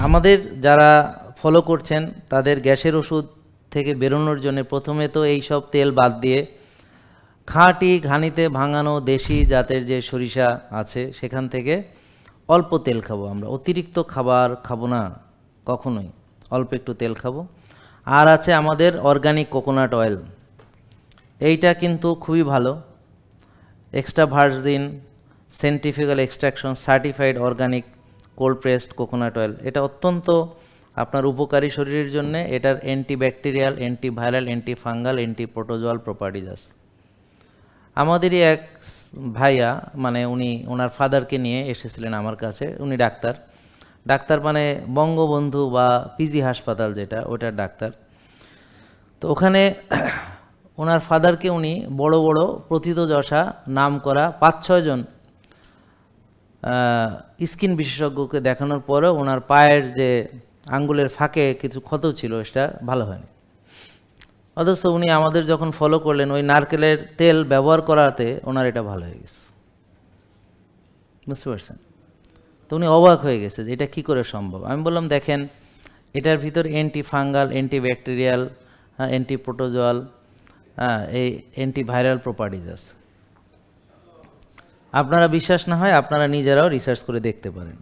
আমাদের যারা ফলো করছেন তাদের গ্যাসের ওষুধ থেকে বেরোনোর জন্য প্রথমে তো এই সব তেল বাদ দিয়ে খাঁটি ঘানিতে ভাঙানো দেশি জাতের যে সরিষা আছে সেখান থেকে অল্প তেল খাবো আমরা, অতিরিক্ত খাবার খাবো না কখনোই, অল্প একটু তেল খাবো। আর আছে আমাদের অর্গানিক কোকোনাট অয়েল, এইটা কিন্তু খুবই ভালো, extra virgin scientifically extraction certified organic cold pressed coconut oil, এটা অত্যন্ত আপনার উপকারী শরীরের জন্য। এটার antibacterial, antiviral, antifungal, antiprotozoal properties আছে। আমাদেরই এক ভাইয়া মানে উনি ওনার ফাদারকে নিয়ে এসেছিলেন আমার কাছে, উনি ডাক্তার মানে বঙ্গবন্ধু বা পিজি হাসপাতাল যেটা ওটার ডাক্তার। তো ওখানে ওনার ফাদারকে উনি বড় বড় প্রথিতযশা নাম করা 5-6 জন স্কিন বিশেষজ্ঞকে দেখানোর পরেও ওনার পায়ের যে আঙ্গুলের ফাঁকে কিছু ক্ষত ছিল সেটা ভালো হয়নি। অথচ উনি আমাদের যখন ফলো করলেন ওই নারকেলের তেল ব্যবহার করাতে ওনার এটা ভালো হয়ে গেছে, বুঝতে পারছেন? তো উনি অবাক হয়ে গেছে যে এটা কী করে সম্ভব। আমি বললাম দেখেন এটার ভিতর অ্যান্টি ফাঙ্গাল, অ্যান্টিব্যাকটেরিয়াল, অ্যান্টিপ্রোটোজোয়াল, এই অ্যান্টিভাইরাল প্রপার্টিজ আছে। আপনারা বিশ্বাস না হয় আপনারা নিজেরাও রিসার্চ করে দেখতে পারেন।